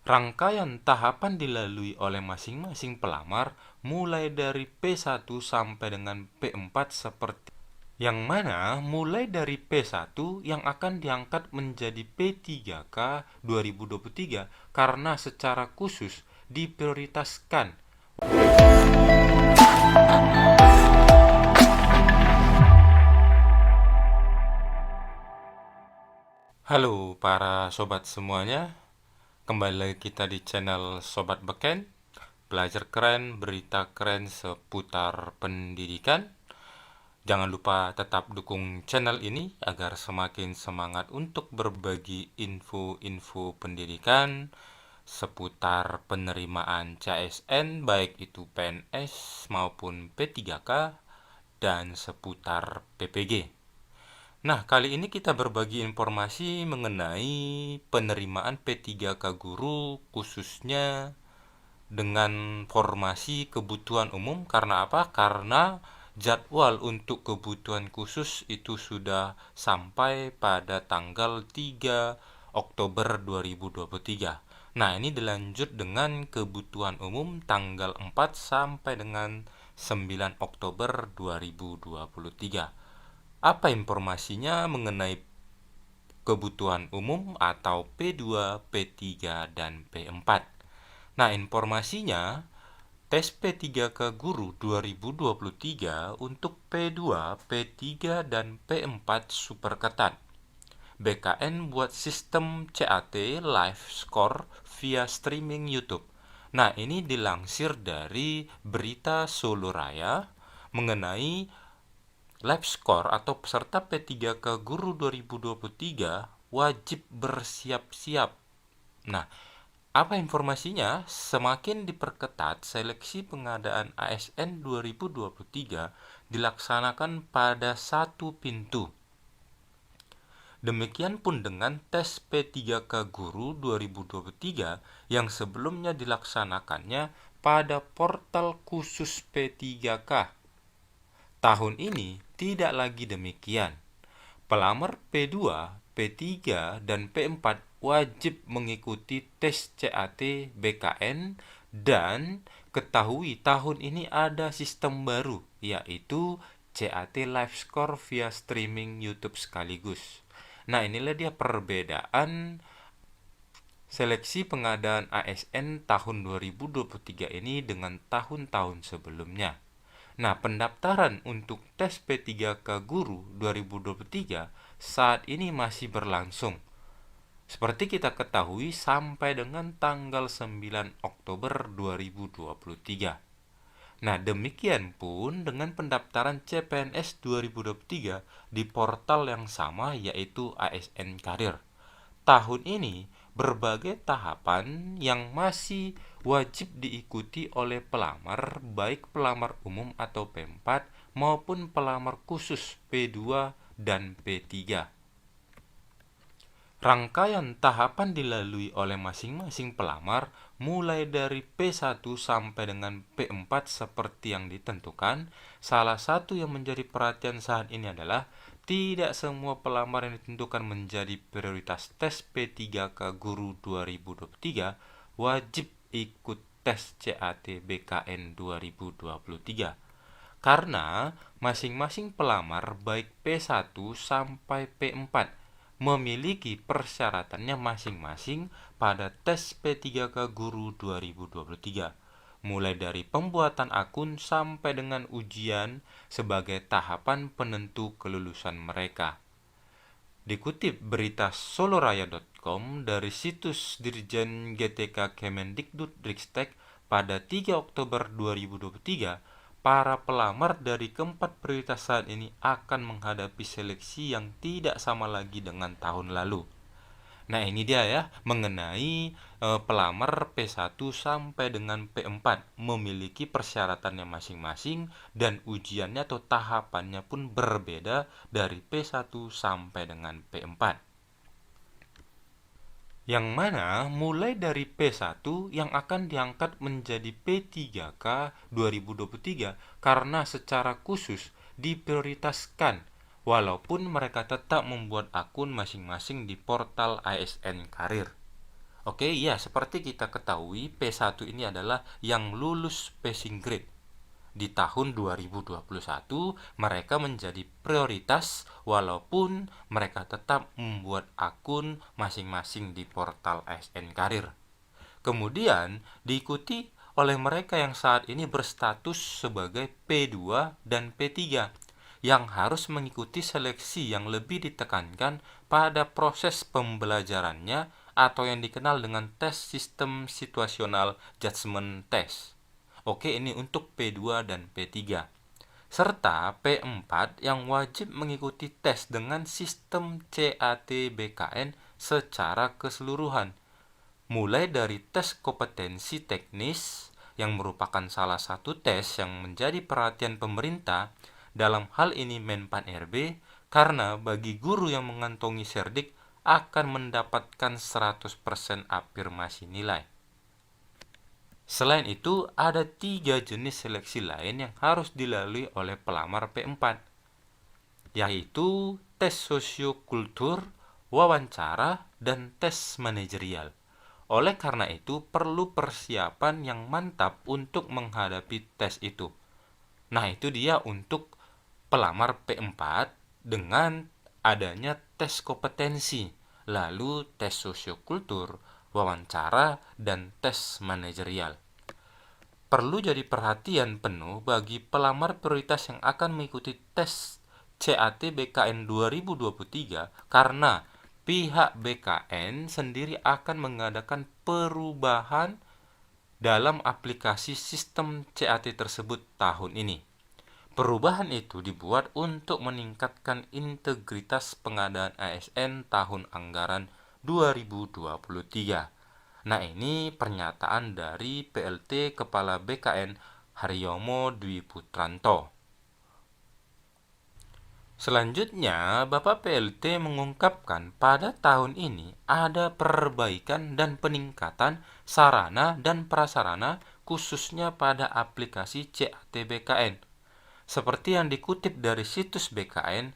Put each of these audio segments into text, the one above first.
Rangkaian tahapan dilalui oleh masing-masing pelamar mulai dari P1 sampai dengan P4 seperti yang mana mulai dari P1 yang akan diangkat menjadi P3K 2023 karena secara khusus diprioritaskan. Halo para sobat semuanya, kembali lagi kita di channel Sobat Beken. Belajar keren, berita keren seputar pendidikan. Jangan lupa tetap dukung channel ini agar semakin semangat untuk berbagi info-info pendidikan seputar penerimaan CSN baik itu PNS maupun P3K dan seputar PPG. Nah, kali ini kita berbagi informasi mengenai penerimaan P3K guru khususnya dengan formasi kebutuhan umum. Karena apa? Karena jadwal untuk kebutuhan khusus itu sudah sampai pada tanggal 3 Oktober 2023. Nah, ini dilanjut dengan kebutuhan umum tanggal 4 sampai dengan 9 Oktober 2023. Apa informasinya mengenai kebutuhan umum atau P2, P3, dan P4? Nah, informasinya tes P3K Guru 2023 untuk P2, P3, dan P4 super ketat. BKN buat sistem CAT live score via streaming YouTube. Nah, ini dilansir dari berita Solo Raya mengenai live score atau peserta P3K Guru 2023 wajib bersiap-siap. Nah, apa informasinya? Semakin diperketat, seleksi pengadaan ASN 2023 dilaksanakan pada satu pintu. Demikian pun dengan tes P3K Guru 2023 yang sebelumnya dilaksanakannya pada portal khusus P3K. Tahun ini tidak lagi demikian. Pelamar P2, P3, dan P4 wajib mengikuti tes CAT BKN dan ketahui tahun ini ada sistem baru yaitu CAT Live Score via streaming YouTube sekaligus. Nah, inilah dia perbedaan seleksi pengadaan ASN tahun 2023 ini dengan tahun-tahun sebelumnya. Nah, pendaftaran untuk tes P3K Guru 2023 saat ini masih berlangsung. Seperti kita ketahui sampai dengan tanggal 9 Oktober 2023. Nah, demikian pun dengan pendaftaran CPNS 2023 di portal yang sama yaitu ASN Karir. Tahun ini berbagai tahapan yang masih wajib diikuti oleh pelamar, baik pelamar umum atau P4 maupun pelamar khusus P2 dan P3. Rangkaian tahapan dilalui oleh masing-masing pelamar mulai dari P1 sampai dengan P4 seperti yang ditentukan. Salah satu yang menjadi perhatian saat ini adalah tidak semua pelamar yang ditentukan menjadi prioritas tes P3K Guru 2023 wajib ikut tes CAT BKN 2023. Karena masing-masing pelamar baik P1 sampai P4 memiliki persyaratannya masing-masing pada tes P3K Guru 2023, mulai dari pembuatan akun sampai dengan ujian sebagai tahapan penentu kelulusan mereka. Dikutip berita soloraya.com dari situs Dirjen GTK Kemendikbudristek pada 3 Oktober 2023, para pelamar dari keempat prioritas saat ini akan menghadapi seleksi yang tidak sama lagi dengan tahun lalu. Nah, ini dia ya mengenai pelamar P1 sampai dengan P4 memiliki persyaratannya masing-masing dan ujiannya atau tahapannya pun berbeda dari P1 sampai dengan P4. Yang mana mulai dari P1 yang akan diangkat menjadi P3K 2023 karena secara khusus diprioritaskan walaupun mereka tetap membuat akun masing-masing di portal ASN Karir. Oke, ya seperti kita ketahui, P1 ini adalah yang lulus passing grade. Di tahun 2021, mereka menjadi prioritas walaupun mereka tetap membuat akun masing-masing di portal ASN Karir. Kemudian diikuti oleh mereka yang saat ini berstatus sebagai P2 dan P3 yang harus mengikuti seleksi yang lebih ditekankan pada proses pembelajarannya atau yang dikenal dengan tes sistem situasional judgment test. Oke, ini untuk P2 dan P3. Serta P4 yang wajib mengikuti tes dengan sistem CAT-BKN secara keseluruhan, mulai dari tes kompetensi teknis yang merupakan salah satu tes yang menjadi perhatian pemerintah, dalam hal ini Menpan RB, karena bagi guru yang mengantongi Serdik akan mendapatkan 100% afirmasi nilai. Selain itu, ada 3 jenis seleksi lain yang harus dilalui oleh pelamar P4, yaitu tes sosiokultur, wawancara, dan tes manajerial. Oleh karena itu, perlu persiapan yang mantap untuk menghadapi tes itu. Nah, itu dia untuk pelamar P4 dengan adanya tes kompetensi, lalu tes sosiokultur, wawancara, dan tes manajerial. Perlu jadi perhatian penuh bagi pelamar prioritas yang akan mengikuti tes CAT BKN 2023 karena pihak BKN sendiri akan mengadakan perubahan dalam aplikasi sistem CAT tersebut tahun ini. Perubahan itu dibuat untuk meningkatkan integritas pengadaan ASN tahun anggaran 2023. Nah, ini pernyataan dari PLT Kepala BKN Haryomo Dwi Putranto. Selanjutnya, Bapak PLT mengungkapkan pada tahun ini ada perbaikan dan peningkatan sarana dan prasarana khususnya pada aplikasi CAT BKN. Seperti yang dikutip dari situs BKN,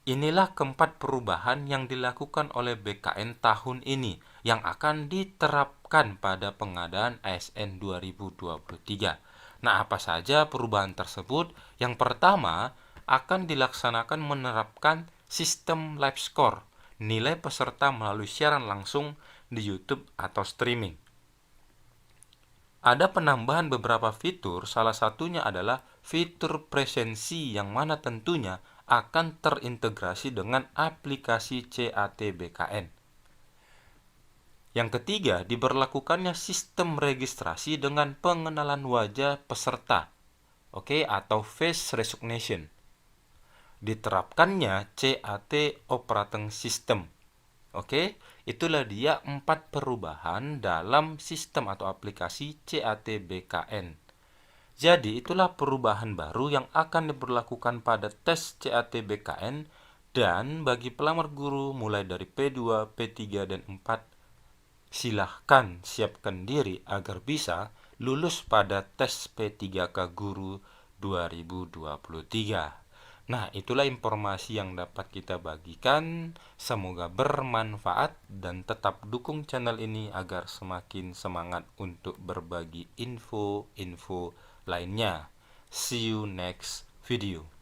inilah keempat perubahan yang dilakukan oleh BKN tahun ini yang akan diterapkan pada pengadaan ASN 2023. Nah, apa saja perubahan tersebut? Yang pertama, akan dilaksanakan menerapkan sistem live score, nilai peserta melalui siaran langsung di YouTube atau streaming. Ada penambahan beberapa fitur, salah satunya adalah fitur presensi yang mana tentunya akan terintegrasi dengan aplikasi CAT BKN. Yang ketiga, diberlakukannya sistem registrasi dengan pengenalan wajah peserta, atau face recognition. Diterapkannya CAT operating system. Itulah dia 4 perubahan dalam sistem atau aplikasi CAT BKN. Jadi itulah perubahan baru yang akan diberlakukan pada tes CAT BKN dan bagi pelamar guru mulai dari P2, P3, dan 4, silahkan siapkan diri agar bisa lulus pada tes P3K Guru 2023. Nah, itulah informasi yang dapat kita bagikan. Semoga bermanfaat dan tetap dukung channel ini agar semakin semangat untuk berbagi info-info lainnya. See you next video.